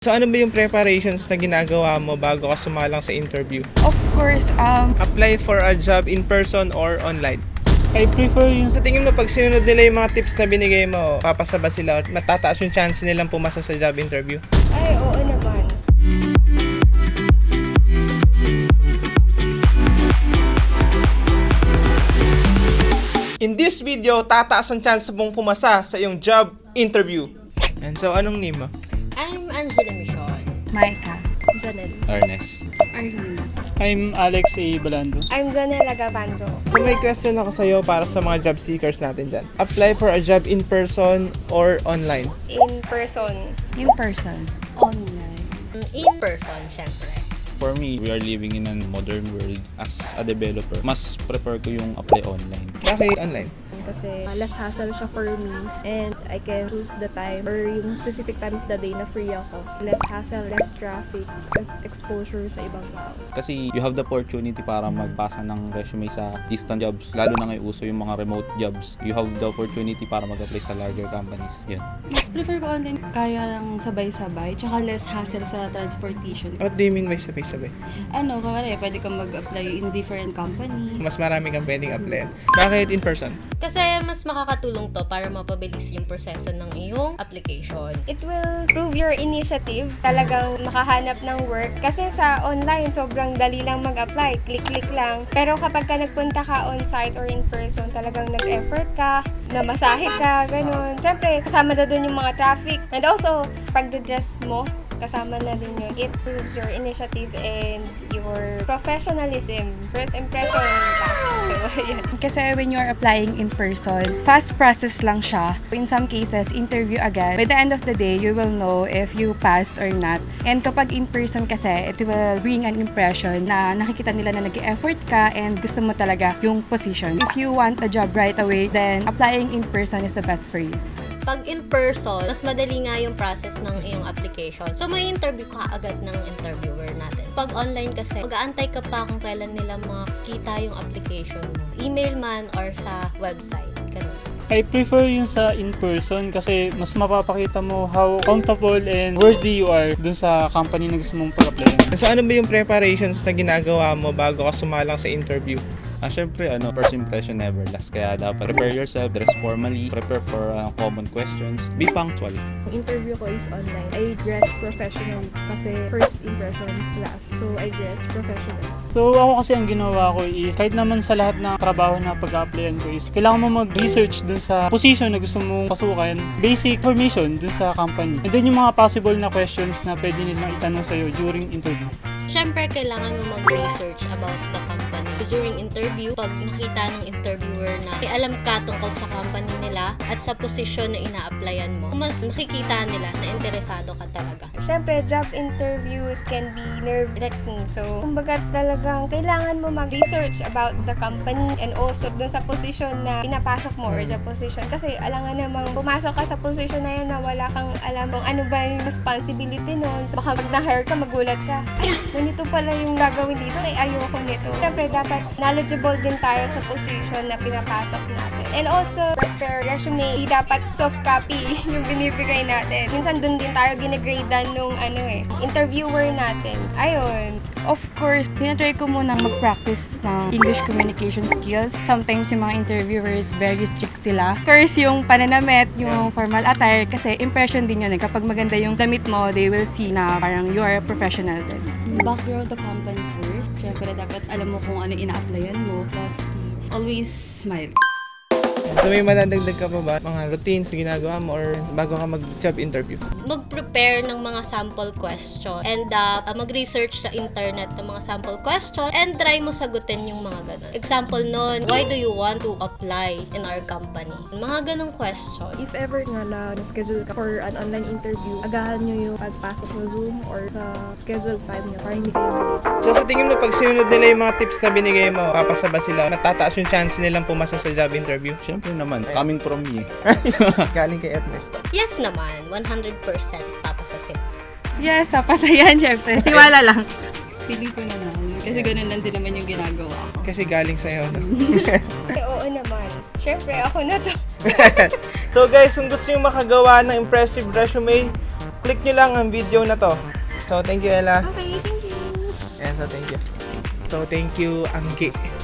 So ano ba yung preparations na ginagawa mo bago ka sumalang sa interview? Of course, Apply for a job in person or online? I prefer yung Sa tingin mo, pag sinunod nila yung mga tips na binigay mo, papasa ba sila at matataas yung chance nilang pumasa sa job interview? ay oo naman. In this video, tataas ang chance mong pumasa sa iyong job interview. And so, anong name mo? I'm Angela Michon. Maika. Janelle. Ernest. Arlene. I'm Alex A. Balando. I'm Zanella Gavanzo. So may question ako sa'yo para sa mga job seekers natin dyan. Apply for a job in person or online? In person. In person. Online. In person, syempre. For me, we are living in a modern world. As a developer, mas prefer ko yung apply online. Bakit online? Kasi less hassle siya for me and I can choose the time or yung specific time of the day na free ako. Less hassle, less traffic, exposure sa ibang tao. Kasi you have the opportunity para magpasa ng resume sa distant jobs. Lalo na ngayon uso yung mga remote jobs. You have the opportunity para mag-apply sa larger companies. Yan. Mas prefer ko online. Kaya lang sabay-sabay. Tsaka less hassle sa transportation. What do you mean by sabay-sabay? Pwede kang mag-apply in different company. Mas marami kang pwedeng applyan. Bakit in person? Kasi mas makakatulong to para mapabilis yung proseso ng iyong application. It will prove your initiative. Talagang makahanap ng work. Kasi sa online, sobrang dali lang mag-apply. Click-click lang. Pero kapag ka nagpunta ka on-site or in person, talagang nag-effort ka, namasahe ka, ganun. Siyempre, kasama na dun yung mga traffic. And also, pag-dress mo, kasama na din yun. It proves your initiative and your professionalism. First impression last. So, yan. Kasi when you're applying in person, fast process lang siya. In some cases, interview agad. By the end of the day, you will know if you passed or not. And kapag in person kasi, it will bring an impression na nakikita nila na nag-effort ka and gusto mo talaga yung position. If you want a job right away, then applying in person is the best for you. Pag in person, mas madali nga yung process ng iyong application. So, may interview ka agad ng interviewer natin. Pag online kasi, mag-aantay ka pa kung kailan nila makikita yung application mo. Email man or sa website. Ganun. I prefer yung sa in-person kasi mas mapapakita mo how comfortable and worthy you are dun sa company na gusto mong pag-apply. So ano ba yung preparations na ginagawa mo bago ka sumalang sa interview? Syempre, first impression never lasts. Kaya dapat prepare yourself, dress formally, prepare for common questions, be punctual. Yung interview ko is online. I dress professionally kasi first impressions last. So, I dress professionally. So ako kasi ang ginawa ko is kahit naman sa lahat ng trabaho na pag-applyan ko is kailangan mo mag-research dun sa position na gusto mong pasukan, basic information dun sa company. And then yung mga possible na questions na pwede nilang itanong sa'yo during interview. Syempre, kailangan mo mag-research about the company. During interview, pag nakita ng interviewer na may alam ka tungkol sa company nila at sa posisyon na ina-applyan mo, mas makikita nila na interesado ka talaga. Siyempre, job interviews can be nerve-wracking. So, kumbaga talagang kailangan mo mag-research about the company and also dun sa position na pinapasok mo or the position. Kasi alangan namang pumasok ka sa position na yun na wala kang alam kung ano ba yung responsibility nun. So, baka pag na-hire ka, magulat ka. Ay, ganito pala yung gagawin dito. Ayoko nito. Siyempre, dapat knowledgeable din tayo sa position na pinapasok natin. And also, prepare resume. Hindi dapat soft copy yung binibigay natin. Minsan dun din tayo ginagradean nung interviewer natin. Ayun. Of course, tinatry ko munang mag-practice ng English communication skills. Sometimes yung mga interviewers, very strict sila. Of course, yung pananamit, yung formal attire, kasi impression din yun. Kapag maganda yung damit mo, they will see na parang you are a professional din. Background the company first. Siyempre, dapat alam mo kung ano ina-applyan mo. Plus, always smile. So may madadagdag ka pa ba? Mga routines na ginagawa mo or bago ka mag-job interview? Mag-prepare ng mga sample question and mag-research sa internet ng mga sample question and try mo sagutin yung mga ganun. Example nun, why do you want to apply in our company? Mga ganung question. If ever nga na-schedule ka for an online interview, agahan nyo yung pagpasok sa Zoom or sa scheduled time nyo para hindi kayo malate. So sa tingin mo, pag sinunod nila yung mga tips na binigay mo, papasa ba sila? Natataas yung chance nilang pumasa sa job interview? Syempre naman, coming from me. Galing kay Ernest. Yes naman, 100% papasa sila. Yes, pasayan, syempre. Tiwala lang. Feeling ko naman. Kasi ganun lang din naman yung ginagawa ko. Kasi galing sa'yo. No? Oo naman. Siyempre, ako na to. So guys, kung gusto nyo makagawa ng impressive resume, click nyo lang ang video na to. So, thank you, Ella. Okay, thank you. Ayan, so thank you. So, thank you, Anggi.